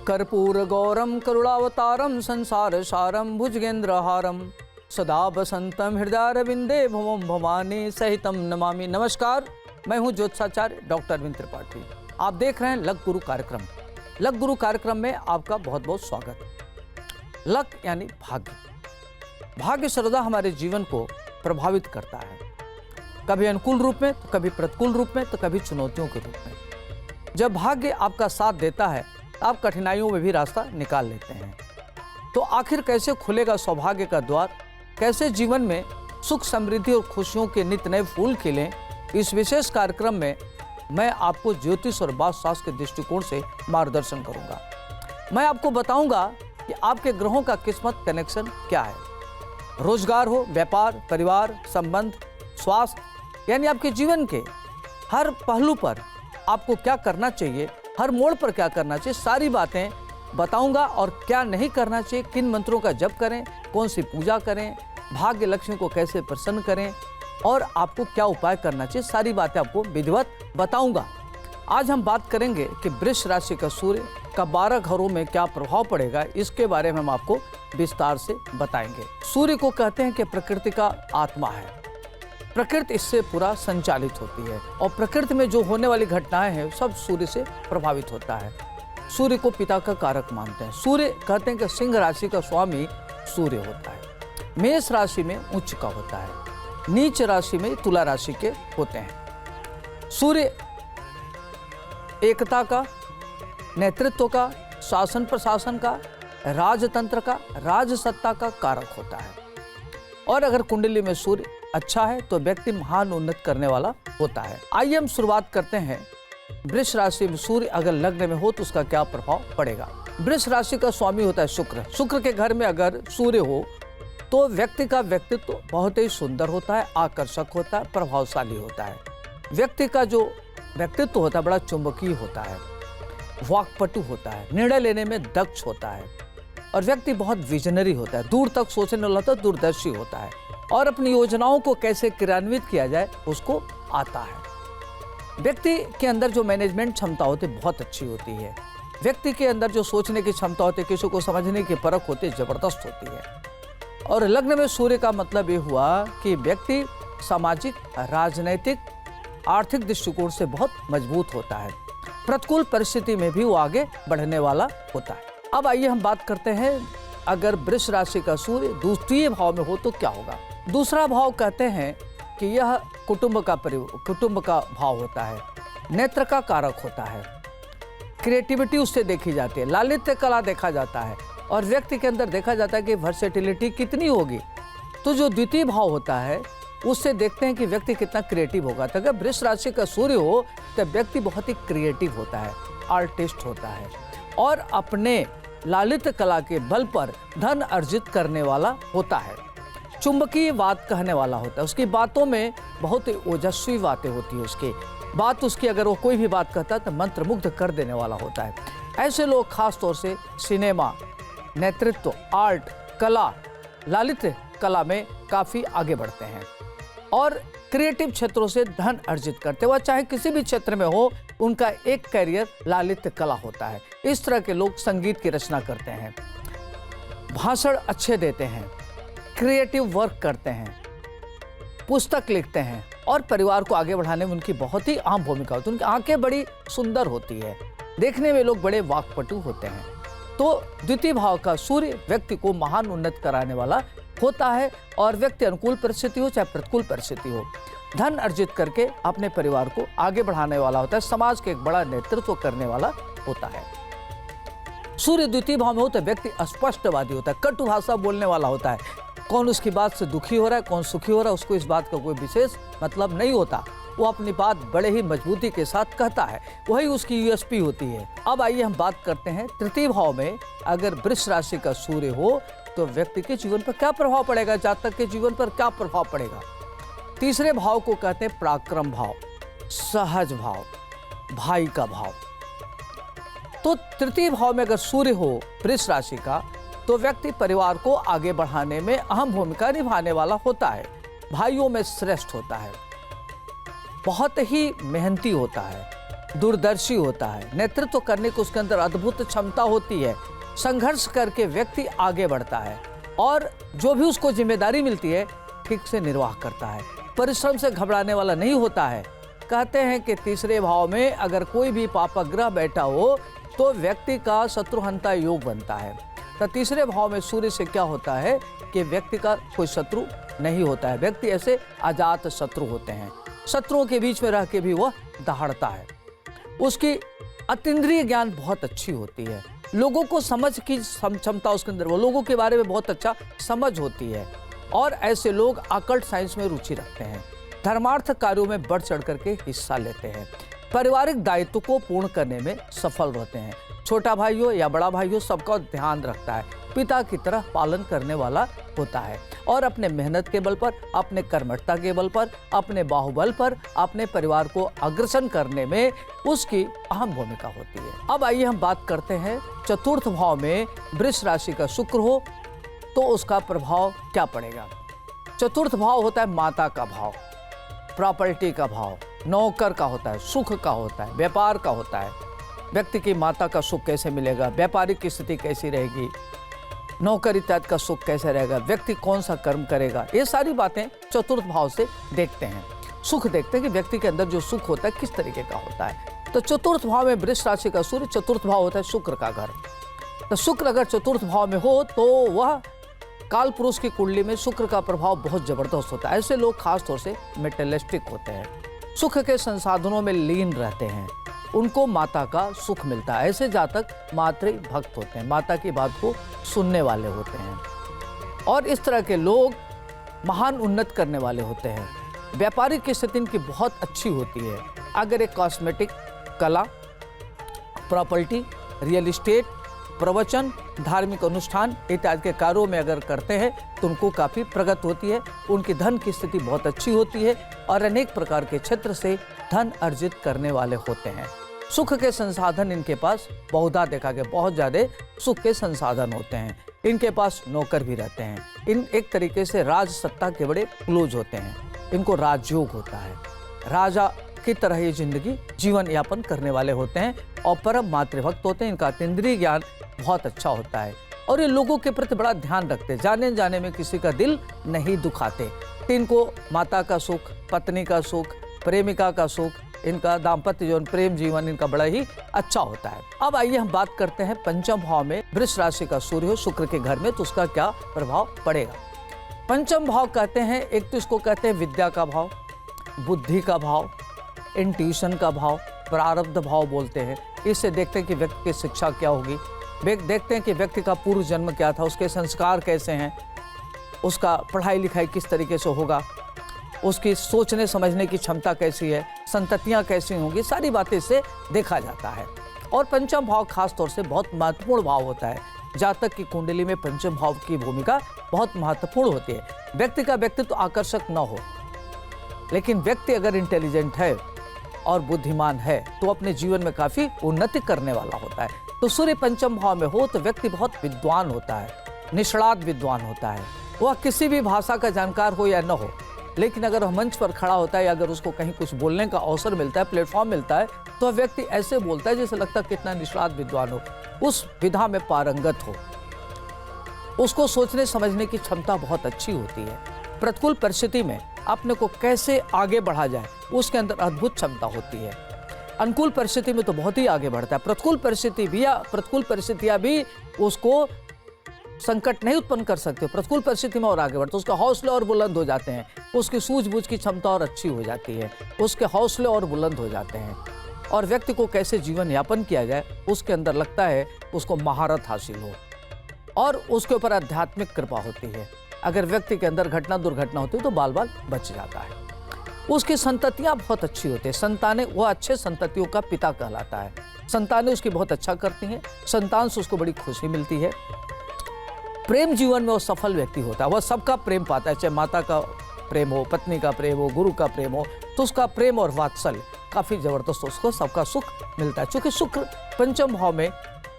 कर्पूरगौरम करुणावतारम संसार सारम भुजगेंद्रहारम सदा बसंतम हृदयारविंदे भवम भवानी सहितम नमामि। नमस्कार, मैं हूं ज्योतिषाचार्य डॉक्टर अरविंद त्रिपाठी। आप देख रहे हैं लक गुरु कार्यक्रम। लक गुरु कार्यक्रम में आपका बहुत बहुत स्वागत। लक यानी भाग्य। भाग्य सर्वदा हमारे जीवन को प्रभावित करता है, कभी अनुकूल रूप में तो कभी प्रतिकूल रूप में तो कभी चुनौतियों के रूप में। जब भाग्य आपका साथ देता है आप कठिनाइयों में भी रास्ता निकाल लेते हैं। तो आखिर कैसे खुलेगा सौभाग्य का द्वार, कैसे जीवन में सुख समृद्धि और खुशियों के नित्य नए फूल खिलें, इस विशेष कार्यक्रम में मैं आपको ज्योतिष और वास्तुशास्त्र के दृष्टिकोण से मार्गदर्शन करूंगा। मैं आपको बताऊंगा कि आपके ग्रहों का किस्मत कनेक्शन क्या है। रोजगार हो, व्यापार, परिवार, संबंध, स्वास्थ्य, यानी आपके जीवन के हर पहलू पर आपको क्या करना चाहिए, हर मोड़ पर क्या करना चाहिए, सारी बातें बताऊंगा। और क्या नहीं करना चाहिए, किन मंत्रों का जप करें, कौन सी पूजा करें, भाग्य लक्ष्मी को कैसे प्रसन्न करें और आपको क्या उपाय करना चाहिए, सारी बातें आपको विधिवत बताऊंगा। आज हम बात करेंगे कि वृष राशि का सूर्य का 12 घरों में क्या प्रभाव पड़ेगा, इसके बारे में हम आपको विस्तार से बताएंगे। सूर्य को कहते हैं कि प्रकृति का आत्मा है। प्रकृति इससे पूरा संचालित होती है और प्रकृति में जो होने वाली घटनाएं हैं सब सूर्य से प्रभावित होता है। सूर्य को पिता का कारक मानते हैं। सूर्य कहते हैं कि सिंह राशि का स्वामी सूर्य होता है। मेष राशि में उच्च का होता है, नीच राशि में तुला राशि के होते हैं। सूर्य एकता का, नेतृत्व का, शासन प्रशासन का, राजतंत्र का, राजसत्ता का कारक होता है। और अगर कुंडली में सूर्य अच्छा है तो व्यक्ति महान उन्नत करने वाला होता है। आइए हम शुरुआत करते हैं। वृष राशि में सूर्य अगर लग्न में हो तो उसका क्या प्रभाव पड़ेगा। वृष राशि का स्वामी होता है शुक्र। शुक्र के घर में अगर सूर्य हो तो व्यक्ति का व्यक्तित्व बहुत ही सुंदर होता है, आकर्षक होता है, प्रभावशाली होता है। व्यक्ति का जो व्यक्तित्व होता है बड़ा चुंबकीय होता है, वाक्पटु होता है, निर्णय लेने में दक्ष होता है और व्यक्ति बहुत विजनरी होता है, दूर तक सोचने वाला होता है, दूरदर्शी होता है और अपनी योजनाओं को कैसे क्रियान्वित किया जाए उसको आता है। व्यक्ति के अंदर जो मैनेजमेंट क्षमता होती है बहुत अच्छी होती है। व्यक्ति के अंदर जो सोचने की क्षमता होती है, किसी को समझने की परख होती है, जबरदस्त होती है। और लग्न में सूर्य का मतलब ये हुआ कि व्यक्ति सामाजिक, राजनैतिक, आर्थिक दृष्टिकोण से बहुत मजबूत होता है। प्रतिकूल परिस्थिति में भी वो आगे बढ़ने वाला होता है। अब आइए हम बात करते हैं, अगर वृष राशि का सूर्य द्वितीय भाव में हो तो क्या होगा। दूसरा भाव कहते हैं कि यह कुटुंब का भाव होता है, नेत्र का कारक होता है, क्रिएटिविटी उससे देखी जाती है, लालित्य कला देखा जाता है और व्यक्ति के अंदर देखा जाता है कि वर्सेटिलिटी कितनी होगी। तो जो द्वितीय भाव होता है उससे देखते हैं कि व्यक्ति कितना क्रिएटिव होगा। तो अगर वृष राशि का सूर्य हो तो व्यक्ति बहुत ही क्रिएटिव होता है, आर्टिस्ट होता है और अपने लालित्य कला के बल पर धन अर्जित करने वाला होता है। चुंबकीय बात कहने वाला होता है, उसकी बातों में बहुत ही ओजस्वी बातें होती है। उसकी बात, उसकी अगर वो कोई भी बात कहता है तो मंत्रमुग्ध कर देने वाला होता है। ऐसे लोग खास तौर से सिनेमा, नेतृत्व, आर्ट, कला, लालित्य कला में काफ़ी आगे बढ़ते हैं और क्रिएटिव क्षेत्रों से धन अर्जित करते हैं। वह चाहे किसी भी क्षेत्र में हो, उनका एक कैरियर लालित्य कला होता है। इस तरह के लोग संगीत की रचना करते हैं, भाषण अच्छे देते हैं, क्रिएटिव वर्क करते हैं, पुस्तक लिखते हैं और परिवार को आगे बढ़ाने में उनकी बहुत ही अहम भूमिका होती है। उनकी आंखें बड़ी सुंदर होती है, देखने में लोग बड़े वाक्पटु होते हैं। तो द्वितीय भाव का सूर्य व्यक्ति को महान उन्नत कराने वाला होता है और व्यक्ति अनुकूल परिस्थिति हो चाहे प्रतिकूल परिस्थिति हो, धन अर्जित करके अपने परिवार को आगे बढ़ाने वाला होता है, समाज के एक बड़ा नेतृत्व करने वाला होता है। सूर्य द्वितीय भाव में होता है व्यक्ति अस्पष्टवादी होता है, कटु भाषा बोलने वाला होता है। कौन उसकी बात से दुखी हो रहा है, कौन सुखी हो रहा है, उसको इस बात का कोई विशेष मतलब नहीं होता। वो अपनी बात बड़े ही मजबूती के साथ कहता है, वही उसकी यूएसपी होती है। अब आइए हम बात करते हैं तृतीय भाव में अगर वृष राशि का सूर्य हो तो व्यक्ति के जीवन पर क्या प्रभाव पड़ेगा, जातक के जीवन पर क्या प्रभाव पड़ेगा। तीसरे भाव को कहते हैं पराक्रम भाव, सहज भाव, भाई का भाव। तो तृतीय भाव में अगर सूर्य हो वृष राशि का तो व्यक्ति परिवार को आगे बढ़ाने में अहम भूमिका निभाने वाला होता है, भाइयों में श्रेष्ठ होता है, बहुत ही मेहनती होता है, दूरदर्शी होता है, नेतृत्व करने की उसके अंदर अद्भुत क्षमता होती है। संघर्ष करके व्यक्ति आगे बढ़ता है और जो भी उसको जिम्मेदारी मिलती है ठीक से निर्वाह करता है, परिश्रम से घबराने वाला नहीं होता है। कहते हैं कि तीसरे भाव में अगर कोई भी पापग्रह बैठा हो तो व्यक्ति का शत्रुहंता योग बनता है। तो तीसरे भाव में सूर्य से क्या होता है कि व्यक्ति का कोई शत्रु नहीं होता है। व्यक्ति ऐसे अजात शत्रु होते हैं, शत्रुओं के बीच में रह के भी वह दहाड़ता है। उसकी अतीन्द्रिय ज्ञान बहुत अच्छी होती है, लोगों को समझ की क्षमता उसके अंदर, वो लोगों के बारे में बहुत अच्छा समझ होती है। और ऐसे लोग अकल्ट साइंस में रुचि रखते हैं, धर्मार्थ कार्यों में बढ़ चढ़ करके हिस्सा लेते हैं, पारिवारिक दायित्व को पूर्ण करने में सफल रहते हैं। छोटा भाई हो या बड़ा भाई हो, सबका ध्यान रखता है, पिता की तरह पालन करने वाला होता है और अपने मेहनत के बल पर, अपने कर्मठता के बल पर, अपने बाहुबल पर अपने परिवार को अग्रसर करने में उसकी अहम भूमिका होती है। अब आइए हम बात करते हैं चतुर्थ भाव में वृष राशि का शुक्र हो तो उसका प्रभाव क्या पड़ेगा। चतुर्थ भाव होता है माता का भाव, प्रॉपर्टी का भाव, नौकर का होता है, सुख का होता है, व्यापार का होता है। व्यक्ति की माता का सुख कैसे मिलेगा, व्यापारिक की स्थिति कैसी रहेगी, नौकर इत्यादि का सुख कैसे रहेगा, व्यक्ति कौन सा कर्म करेगा, ये सारी बातें चतुर्थ भाव से देखते हैं। सुख देखते हैं कि व्यक्ति के अंदर जो सुख होता है किस तरीके का होता है। तो चतुर्थ भाव में वृष राशि का सूर्य, चतुर्थ भाव होता है शुक्र का घर। तो शुक्र अगर चतुर्थ भाव में हो तो वह काल पुरुष की कुंडली में शुक्र का प्रभाव बहुत जबरदस्त होता है। ऐसे लोग खास तौर से मेटेलिस्टिक होते हैं, सुख के संसाधनों में लीन रहते हैं, उनको माता का सुख मिलता है। ऐसे जातक मातृ भक्त होते हैं, माता की बात को सुनने वाले होते हैं और इस तरह के लोग महान उन्नत करने वाले होते हैं। व्यापारिक की स्थिति इनकी बहुत अच्छी होती है। अगर एक कॉस्मेटिक, कला, प्रॉपर्टी, रियल इस्टेट, प्रवचन, धार्मिक अनुष्ठान इत्यादि के कार्यों में अगर करते हैं तो उनको काफ़ी प्रगति होती है, उनकी धन की स्थिति बहुत अच्छी होती है और अनेक प्रकार के क्षेत्र से धन अर्जित करने वाले होते हैं। सुख के संसाधन इनके पास बहुधा देखा गया, बहुत ज़्यादा सुख के संसाधन होते हैं। इनके पास नौकर भी रहते हैं, इन एक तरीके से राज सत्ता के बड़े क्लोज होते हैं, इनको राजयोग होता है, राजा की तरह ये जिंदगी जीवन यापन करने वाले होते हैं और परम मातृभक्त होते हैं। इनका अतीन्द्रिय ज्ञान बहुत अच्छा होता है और ये लोगों के प्रति बड़ा ध्यान रखते हैं, जाने जाने में किसी का दिल नहीं दुखाते। तो इनको माता का सुख, पत्नी का सुख, प्रेमिका का सुख, इनका दाम्पत्य जीवन, प्रेम जीवन इनका बड़ा ही अच्छा होता है। अब आइए हम बात करते हैं पंचम भाव में वृष राशि का सूर्य हो शुक्र के घर में तो उसका क्या प्रभाव पड़ेगा। पंचम भाव कहते हैं, एक तो इसको कहते हैं विद्या का भाव, बुद्धि का भाव, इंट्यूशन का भाव, प्रारब्ध भाव बोलते हैं। इससे देखते हैं कि व्यक्ति की शिक्षा क्या होगी, देखते हैं कि व्यक्ति का पूर्व जन्म क्या था, उसके संस्कार कैसे हैं, उसका पढ़ाई लिखाई किस तरीके से होगा, उसकी सोचने समझने की क्षमता कैसी है, संततियाँ कैसी होंगी, सारी बातें इससे देखा जाता है। और पंचम भाव खास तौर से बहुत महत्वपूर्ण भाव होता है। जातक की कुंडली में पंचम भाव की भूमिका बहुत महत्वपूर्ण होती है। व्यक्ति का व्यक्तित्व आकर्षक न हो, लेकिन व्यक्ति अगर इंटेलिजेंट है और बुद्धिमान है तो अपने जीवन में काफ़ी उन्नति करने वाला होता है। तो सूर्य पंचम भाव में हो तो व्यक्ति बहुत विद्वान होता है, निष्णात विद्वान होता है। वह किसी भी भाषा का जानकार हो या न हो, लेकिन अगर वह मंच पर खड़ा होता है या अगर उसको कहीं कुछ बोलने का अवसर मिलता है, प्लेटफॉर्म मिलता है, तो वह व्यक्ति ऐसे बोलता है जैसे लगता है कितना निष्णात विद्वान हो, उस विधा में पारंगत हो, उसको सोचने समझने की क्षमता बहुत अच्छी होती है। प्रतिकूल परिस्थिति में अपने को कैसे आगे बढ़ा जाए उसके अंदर अद्भुत क्षमता होती है। अनुकूल परिस्थिति में तो बहुत ही आगे बढ़ता है, प्रतिकूल परिस्थितियाँ भी उसको संकट नहीं उत्पन्न कर सकते, प्रतिकूल परिस्थिति में और आगे बढ़ते, उसके हौसले और बुलंद हो जाते हैं, उसकी सूझबूझ की क्षमता और अच्छी हो जाती है, उसके हौसले और बुलंद हो जाते हैं और व्यक्ति को कैसे जीवन यापन किया जाए उसके अंदर लगता है उसको महारत हासिल हो और उसके ऊपर आध्यात्मिक कृपा होती है। अगर व्यक्ति के अंदर घटना दुर्घटना होती है तो बाल बाल बच जाता है। उसकी संततियाँ बहुत अच्छी होती है, संतानें, वो अच्छे संततियों का पिता कहलाता है, संतानें उसकी बहुत अच्छा करती हैं, संतान से उसको बड़ी खुशी मिलती है। प्रेम जीवन में वो सफल व्यक्ति होता है, वह सबका प्रेम पाता है, चाहे माता का प्रेम हो, पत्नी का प्रेम हो, गुरु का प्रेम हो, तो उसका प्रेम और वात्सल्य काफ़ी ज़बरदस्त, उसको सबका सुख मिलता है। चूँकि शुक्र पंचम भाव में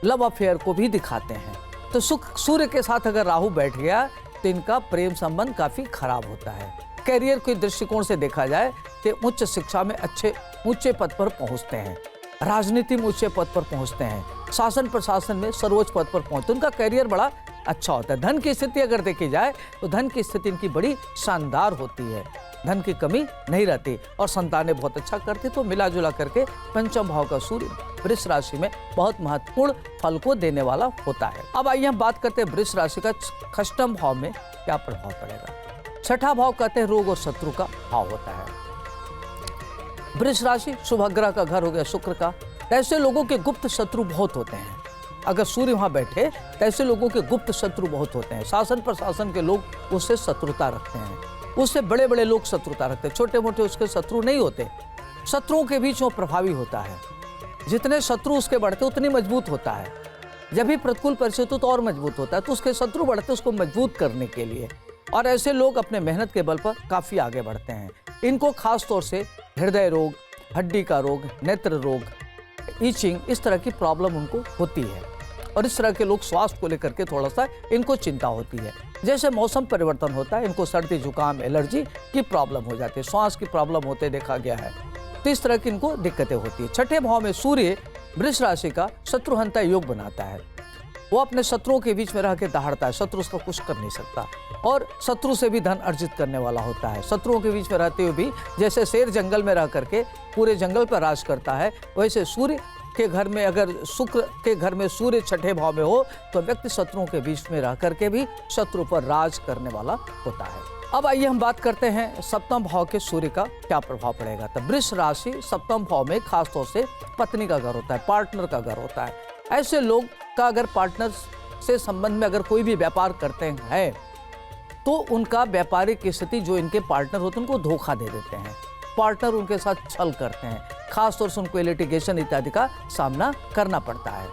लव अफेयर को भी दिखाते हैं, तो सूर्य के साथ अगर राहु बैठ गया तो इनका प्रेम संबंध काफ़ी खराब होता है। करियर के दृष्टिकोण से देखा जाए तो उच्च शिक्षा में अच्छे ऊंचे पद पर पहुंचते हैं, राजनीति में ऊंचे पद पर पहुंचते हैं, शासन प्रशासन में सर्वोच्च पद पर पहुंचते हैं, उनका करियर बड़ा अच्छा होता है। धन की स्थिति अगर देखी जाए तो धन की स्थिति इनकी बड़ी शानदार होती है, धन की कमी नहीं रहती और संतानें बहुत अच्छा करती। तो मिला जुला करके पंचम भाव का सूर्य वृष राशि में बहुत महत्वपूर्ण फल को देने वाला होता है। अब आइए हम बात करते हैं वृष राशि का षष्ठम भाव में क्या प्रभाव पड़ेगा। छठा भाव कहते हैं रोग और शत्रु का भाव होता है। वृष राशि शुभ ग्रह का घर हो गया शुक्र का, ऐसे लोगों के गुप्त शत्रु बहुत होते हैं। अगर सूर्य वहां बैठे तो ऐसे लोगों के गुप्त शत्रु बहुत होते हैं। शासन प्रशासन के लोग उससे शत्रुता रखते हैं, उससे बड़े बड़े लोग शत्रुता रखते हैं, छोटे मोटे उसके शत्रु नहीं होते। शत्रुओं के बीच वो प्रभावी होता है, जितने शत्रु उसके बढ़ते उतनी मजबूत होता है। जब भी प्रतिकूल परिस्थिति तो और मजबूत होता है, तो उसके शत्रु बढ़ते उसको मजबूत करने के लिए। और ऐसे लोग अपने मेहनत के बल पर काफ़ी आगे बढ़ते हैं। इनको खास तौर से हृदय रोग, हड्डी का रोग, नेत्र रोग, ईचिंग, इस तरह की प्रॉब्लम उनको होती है। और इस तरह के लोग स्वास्थ्य को लेकर के थोड़ा सा इनको चिंता होती है। जैसे मौसम परिवर्तन होता है, इनको सर्दी जुकाम एलर्जी की प्रॉब्लम हो जाती है, श्वास की प्रॉब्लम होते देखा गया है। तो इस तरह की इनको दिक्कतें होती है। छठे भाव में सूर्य वृष राशि का शत्रुहंता योग बनाता है। वो अपने शत्रुओं के बीच में रह के दहाड़ता है, शत्रु उसका कुछ कर नहीं सकता। और शत्रु से भी धन अर्जित करने वाला होता है। शत्रुओं के बीच में रहते हुए भी जैसे शेर जंगल में रह करके पूरे जंगल पर राज करता है, वैसे सूर्य के घर में अगर शुक्र के घर में सूर्य छठे भाव में हो तो व्यक्ति शत्रुओं के बीच में रह करके भी शत्रु पर राज करने वाला होता है। अब आइए हम बात करते हैं सप्तम भाव के सूर्य का क्या प्रभाव पड़ेगा। तो वृष राशि सप्तम भाव में खास तौर से पत्नी का घर होता है, पार्टनर का घर होता है। ऐसे लोग का अगर पार्टनर से संबंध में अगर कोई भी व्यापार करते हैं तो उनका व्यापारिक स्थिति जो इनके पार्टनर होते हैं उनको धोखा दे देते हैं, पार्टनर उनके साथ छल करते हैं। खास तौर से उनको लिटिगेशन इत्यादि का सामना करना पड़ता है।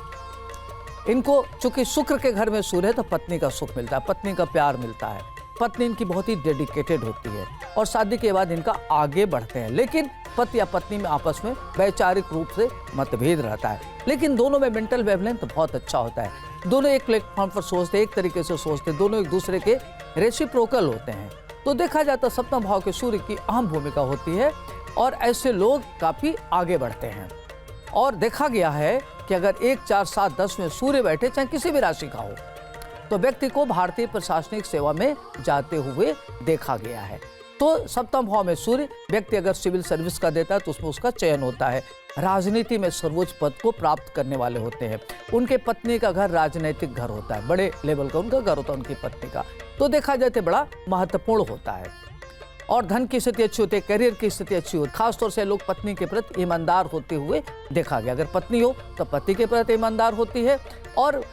इनको चूंकि शुक्र के घर में सूर्य है तो पत्नी का सुख मिलता है, पत्नी का प्यार मिलता है, पत्नी इनकी बहुत ही डेडिकेटेड होती है और शादी के बाद इनका आगे बढ़ते हैं। लेकिन पति या पत्नी में आपस में वैचारिक रूप से मतभेद रहता है, लेकिन दोनों में मेंटल वेवलेंथ बहुत अच्छा होता है। दोनों एक प्लेटफॉर्म पर सोचते, एक तरीके से सोचते, दोनों एक दूसरे के रेसिप्रोकल होते हैं। तो देखा जाता सप्तम भाव के सूर्य की अहम भूमिका होती है और ऐसे लोग काफ़ी आगे बढ़ते हैं। और देखा गया है कि अगर 1, 4, 7, 10 में सूर्य बैठे, चाहे किसी भी राशि का हो, तो व्यक्ति को भारतीय प्रशासनिक सेवा में जाते हुए देखा गया है। तो सप्तम भाव में सूर्य व्यक्ति अगर सिविल सर्विस का देता है तो उसमें उसका चयन होता है। राजनीति में सर्वोच्च पद को प्राप्त करने वाले होते हैं। उनके पत्नी का घर राजनीतिक घर होता है, बड़े लेवल का उनका घर होता है उनकी पत्नी का। तो देखा जाए तो बड़ा महत्वपूर्ण होता है। और धन की स्थिति अच्छी होती है, करियर की स्थिति अच्छी होती है। खासतौर से लोग पत्नी के प्रति ईमानदार होते हुए देखा गया। अगर पत्नी हो तो पति के प्रति ईमानदार होती है, और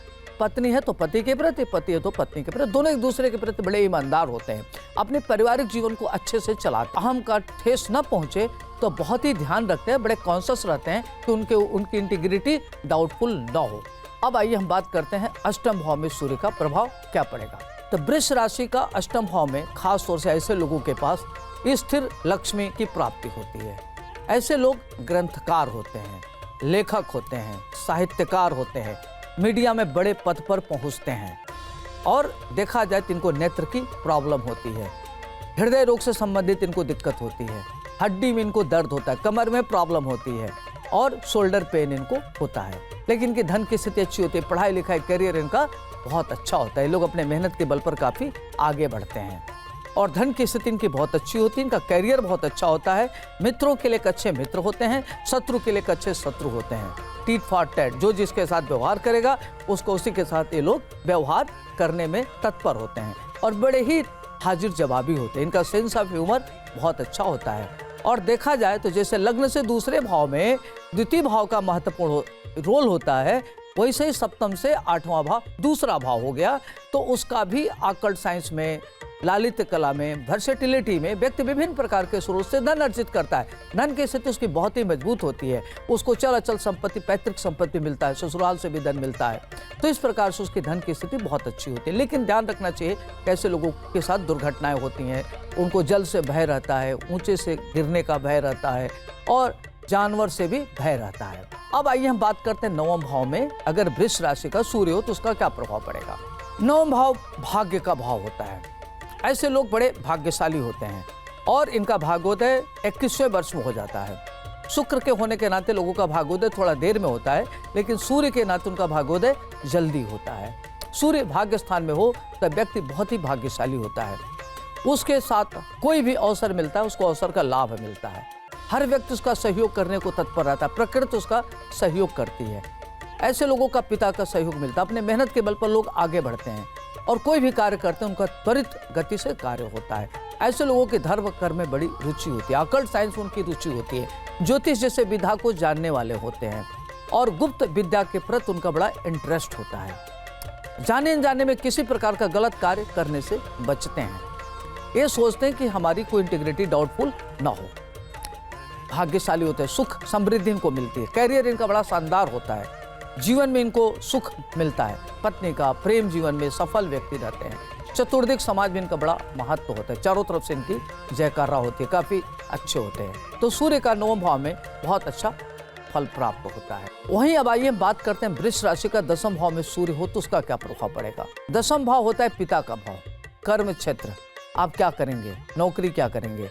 पत्नी है तो पति के प्रति, पति है तो पत्नी के प्रति, दोनों एक दूसरे के प्रति बड़े ईमानदार होते हैं। अपने पारिवारिक जीवन को अच्छे से चलाते, अहम का ठेस न पहुंचे तो बहुत ही ध्यान रखते हैं, बड़े कॉन्शियस रहते हैं कि उनकी इंटीग्रिटी डाउटफुल न हो। अब आइए हम बात करते हैं अष्टम भाव में सूर्य का प्रभाव क्या पड़ेगा। तो वृष राशि का अष्टम भाव में खास तौर से ऐसे लोगों के पास स्थिर लक्ष्मी की प्राप्ति होती है। ऐसे लोग ग्रंथकार होते हैं, लेखक होते हैं, साहित्यकार होते हैं, मीडिया में बड़े पद पर पहुंचते हैं। और देखा जाए तो इनको नेत्र की प्रॉब्लम होती है, हृदय रोग से संबंधित इनको दिक्कत होती है, हड्डी में इनको दर्द होता है, कमर में प्रॉब्लम होती है और शोल्डर पेन इनको होता है। लेकिन इनकी धन की स्थिति अच्छी होती है, पढ़ाई लिखाई करियर इनका बहुत अच्छा होता है। ये लोग अपने मेहनत के बल पर काफ़ी आगे बढ़ते हैं और धन की स्थिति इनकी बहुत अच्छी होती है, इनका करियर बहुत अच्छा होता है। मित्रों के लिए एक अच्छे मित्र होते हैं, शत्रु के लिए एक अच्छे शत्रु होते हैं। टीट फॉर टैट, जो जिसके साथ व्यवहार करेगा उसको उसी के साथ ये लोग व्यवहार करने में तत्पर होते हैं और बड़े ही हाजिर जवाबी होते हैं। इनका सेंस ऑफ ह्यूमर बहुत अच्छा होता है। और देखा जाए तो जैसे लग्न से दूसरे भाव में द्वितीय भाव का महत्वपूर्ण रोल होता है, वैसे ही सप्तम से आठवां भाव दूसरा भाव हो गया। तो उसका भी आकल्ट साइंस में, लालित्य कला में, वर्सेटिलिटी में व्यक्ति विभिन्न प्रकार के स्रोत से धन अर्जित करता है। धन की स्थिति उसकी बहुत ही मजबूत होती है, उसको चल अचल संपत्ति, पैतृक संपत्ति मिलता है, ससुराल से भी धन मिलता है। तो इस प्रकार से उसकी धन की स्थिति बहुत अच्छी होती है। लेकिन ध्यान रखना चाहिए कैसे लोगों के साथ दुर्घटनाएं होती हैं, उनको जल से भय रहता है, ऊंचे से गिरने का भय रहता है और जानवर से भी भय रहता है। अब आइए हम बात करते हैं नवम भाव में अगर वृष राशि का सूर्य हो तो उसका क्या प्रभाव पड़ेगा। नवम भाव भाग्य का भाव होता है। ऐसे लोग बड़े भाग्यशाली होते हैं और इनका भाग्योदय 21वें वर्ष में हो जाता है। शुक्र के होने के नाते लोगों का भाग्योदय थोड़ा देर में होता है, लेकिन सूर्य के नाते उनका भाग्योदय जल्दी होता है। सूर्य भाग्य स्थान में हो तो व्यक्ति बहुत ही भाग्यशाली होता है। उसके साथ कोई भी अवसर मिलता है, उसको अवसर का लाभ मिलता है। हर व्यक्ति उसका सहयोग करने को तत्पर रहता है, प्रकृति उसका सहयोग करती है। ऐसे लोगों का पिता का सहयोग मिलता है। अपने मेहनत के बल पर लोग आगे बढ़ते हैं और कोई भी कार्य करते हैं उनका त्वरित गति से कार्य होता है। ऐसे लोगों के धर्म कर्म में बड़ी रुचि होती है। अकल्ट साइंस उनकी रुचि होती है। ज्योतिष जैसे विधा को जानने वाले होते हैं और गुप्त विद्या के प्रति उनका बड़ा इंटरेस्ट होता है। जाने अनजाने में किसी प्रकार का गलत कार्य करने से बचते हैं। ये सोचते हैं कि हमारी कोई इंटीग्रिटी डाउटफुल ना हो। भाग्यशाली होते हैं, सुख समृद्धि इनको मिलती है। कैरियर इनका बड़ा शानदार होता है। जीवन में इनको सुख मिलता है। पत्नी का प्रेम जीवन में सफल व्यक्ति रहते हैं। चतुर्दिक समाज में इनका बड़ा महत्व होता है। चारों तरफ से इनकी जयकारा होती है, काफी अच्छे होते हैं। तो सूर्य का 9वां भाव में बहुत अच्छा फल प्राप्त होता है। वहीं अब आइए बात करते हैं वृष राशि का 10वां भाव में सूर्य हो तो उसका क्या प्रभाव पड़ेगा। 10वां भाव होता है पिता का भाव, कर्म क्षेत्र। आप क्या करेंगे, नौकरी क्या करेंगे,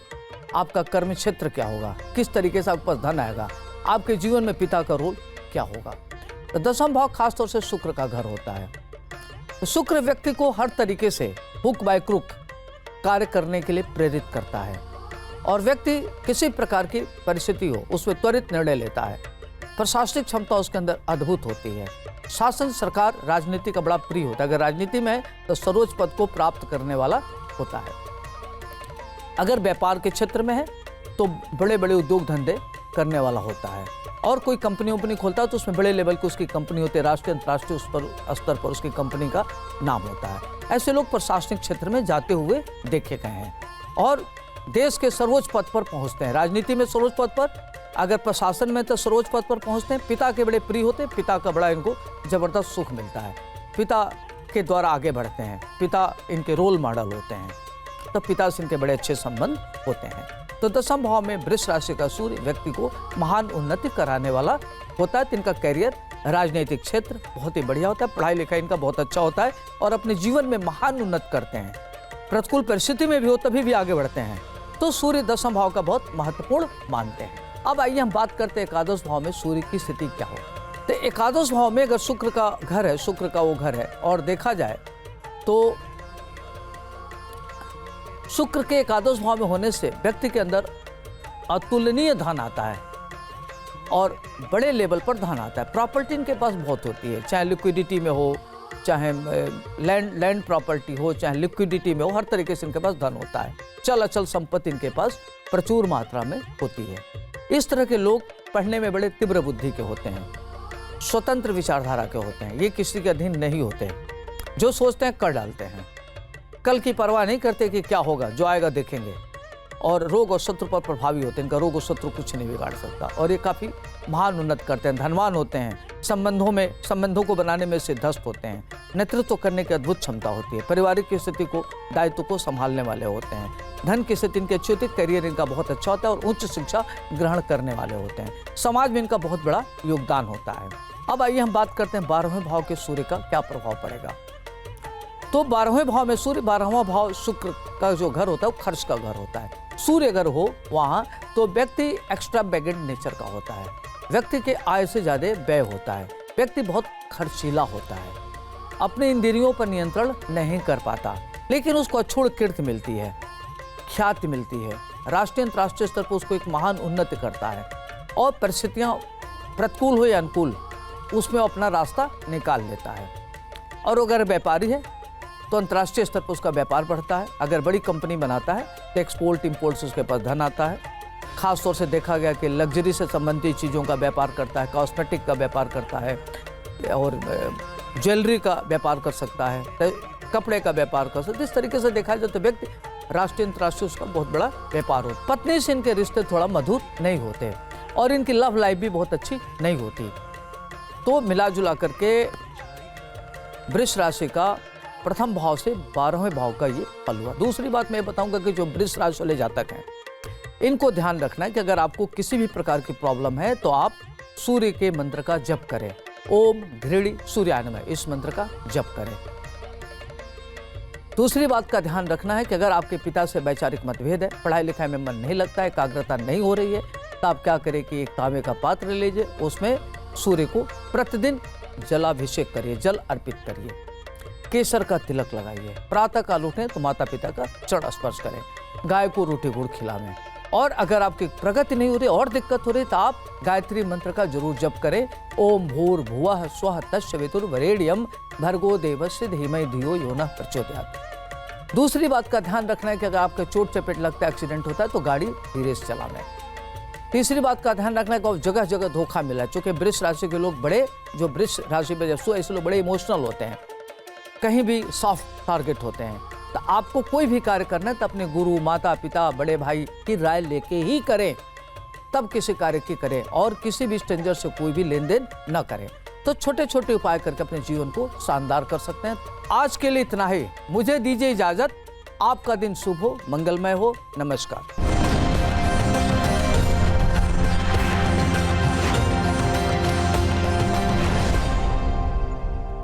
आपका कर्म क्षेत्र क्या होगा, किस तरीके से आपके पास धन आएगा, आपके जीवन में पिता का रोल क्या होगा। तो 10वां भाव खासतौर से शुक्र का घर होता है। तो शुक्र व्यक्ति को हर तरीके से हुक बाय क्रुक कार्य करने के लिए प्रेरित करता है और व्यक्ति किसी प्रकार की परिस्थिति हो उसमें त्वरित निर्णय लेता है। प्रशासनिक क्षमता उसके अंदर अद्भुत होती है। शासन, सरकार, राजनीति का बड़ा प्रिय होता है। अगर राजनीति में है तो सर्वोच्च पद को प्राप्त करने वाला होता है। अगर व्यापार के क्षेत्र में है तो बड़े बड़े उद्योग धंधे करने वाला होता है और कोई कंपनी वंपनी खोलता है तो उसमें बड़े लेवल की उसकी कंपनी होती है। राष्ट्रीय अंतर्राष्ट्रीय स्तर पर उसकी कंपनी का नाम होता है। ऐसे लोग प्रशासनिक क्षेत्र में जाते हुए देखे गए हैं और देश के सर्वोच्च पद पर पहुंचते हैं। राजनीति में सर्वोच्च पद पर, अगर प्रशासन में तो सर्वोच्च पद पर पहुंचते हैं। पिता के बड़े प्रिय होते हैं। पिता का बड़ा इनको जबरदस्त सुख मिलता है। पिता के द्वारा आगे बढ़ते हैं। पिता इनके रोल मॉडल होते हैं, तो पिता से इनके बड़े अच्छे संबंध होते हैं। तो 10वां भाव में वृष राशि का सूर्य व्यक्ति को महान उन्नति कराने वाला होता है। इनका कैरियर, राजनीतिक क्षेत्र बहुत ही बढ़िया होता है। पढ़ाई लिखाई इनका बहुत अच्छा होता है और अपने जीवन में महान उन्नति करते हैं। प्रतिकूल परिस्थिति में भी हो तभी भी आगे बढ़ते हैं। तो सूर्य 10वां भाव का बहुत महत्वपूर्ण मानते हैं। अब आइए हम बात करते हैं एकादश भाव में सूर्य की स्थिति क्या हो। तो एकादश भाव में अगर शुक्र का घर है, शुक्र का वो घर है और देखा जाए तो शुक्र के एकादश भाव में होने से व्यक्ति के अंदर अतुलनीय धन आता है और बड़े लेवल पर धन आता है। प्रॉपर्टी इनके पास बहुत होती है, चाहे लिक्विडिटी में हो, चाहे लैंड प्रॉपर्टी हो, चाहे लिक्विडिटी में हो, हर तरीके से इनके पास धन होता है। चल अचल संपत्ति इनके पास प्रचुर मात्रा में होती है। इस तरह के लोग पढ़ने में बड़े तीव्र बुद्धि के होते हैं, स्वतंत्र विचारधारा के होते हैं। ये किसी के अधीन नहीं होते, जो सोचते हैं कर डालते हैं। कल की परवाह नहीं करते कि क्या होगा, जो आएगा देखेंगे। और रोग और शत्रु पर प्रभावी होते हैं। इनका रोग और शत्रु कुछ नहीं बिगाड़ सकता और ये काफ़ी महान उन्नत करते हैं, धनवान होते हैं। संबंधों को बनाने में सिद्धस्त होते हैं। नेतृत्व करने की अद्भुत क्षमता होती है। पारिवारिक की स्थिति को, दायित्व को संभालने वाले होते हैं। धन की स्थिति इनकी अच्छी होती है। करियर इनका बहुत अच्छा होता है और उच्च शिक्षा ग्रहण करने वाले होते हैं। समाज में इनका बहुत बड़ा योगदान होता है। अब आइए हम बात करते हैं 12वें भाव के सूर्य का क्या प्रभाव पड़ेगा। तो 12वें भाव में सूर्य, 12वां भाव शुक्र का जो घर होता है वो खर्च का घर होता है। सूर्य अगर हो वहाँ तो व्यक्ति एक्स्ट्रावेगेंट नेचर का होता है। व्यक्ति के आय से ज़्यादा व्यय होता है। व्यक्ति बहुत खर्चीला होता है। अपने इंद्रियों पर नियंत्रण नहीं कर पाता, लेकिन उसको अछूत कीर्ति मिलती है, ख्याति मिलती है। राष्ट्रीय अंतर्राष्ट्रीय स्तर पर उसको एक महान उन्नति करता है और परिस्थितियाँ प्रतिकूल हो या अनुकूल उसमें अपना रास्ता निकाल लेता है। और अगर व्यापारी है तो अंतर्राष्ट्रीय स्तर पर उसका व्यापार बढ़ता है। अगर बड़ी कंपनी बनाता है तो एक्सपोर्ट इंपोर्ट से उसके पास धन आता है। खास तौर से देखा गया कि लग्जरी से संबंधित चीज़ों का व्यापार करता है, कॉस्मेटिक का व्यापार करता है और ज्वेलरी का व्यापार कर सकता है, तो कपड़े का व्यापार कर सकता है। इस तरीके से देखा जाए तो व्यक्ति राष्ट्रीय अंतर्राष्ट्रीय उसका बहुत बड़ा व्यापार होता है। पत्नी से इनके रिश्ते थोड़ा मधुर नहीं होते और इनकी लव लाइफ भी बहुत अच्छी नहीं होती। तो मिला जुला करके वृष राशि का प्रथम भाव से 12वें भाव का ये फल हुआ। दूसरी बात मैं बताऊंगा कि जो वृष राशि वाले जातक हैं इनको ध्यान रखना है कि अगर आपको किसी भी प्रकार की प्रॉब्लम है तो आप सूर्य के मंत्र का जप करें। ओम घृणी सूर्याय नमः, इस मंत्र का जप करें। दूसरी बात का ध्यान रखना है कि अगर आपके पिता से वैचारिक मतभेद है, पढ़ाई लिखाई में मन नहीं लगता है, एकाग्रता नहीं हो रही है, तो आप क्या करें कि एक तांबे का पात्र लीजिए, उसमें सूर्य को प्रतिदिन जलाभिषेक करिए, जल अर्पित करिए, केसर का तिलक लगाइए, प्रातः काल उठें तो माता पिता का चरण स्पर्श करें, गाय को रोटी गुड़ खिलावें। और अगर आपकी प्रगति नहीं हो रही और दिक्कत हो रही तो आप गायत्री मंत्र का जरूर जप करें। ओम भूर्भुवः स्वः तत्सवितुर्वरेण्यं भर्गो देवस्य धीमहि धियो यो नः प्रचोदयात्। दूसरी बात का ध्यान रखना है कि अगर आपका चोट चपेट लगता है, एक्सीडेंट होता है तो गाड़ी धीरे से चलावें। तीसरी बात का ध्यान रखना है कि जगह जगह धोखा मिला है, चूंकि वृष राशि के लोग बड़े, जो वृष राशि में जब ऐसे लोग बड़े इमोशनल होते हैं, कहीं भी सॉफ्ट टारगेट होते हैं। तो आपको कोई भी कार्य करना है तो अपने गुरु, माता पिता, बड़े भाई की राय लेके ही करें, तब किसी कार्य की करें, और किसी भी स्ट्रेंजर से कोई भी लेन देन न करें। तो छोटे छोटे उपाय करके अपने जीवन को शानदार कर सकते हैं। आज के लिए इतना ही, मुझे दीजिए इजाजत। आपका दिन शुभ हो, मंगलमय हो। नमस्कार।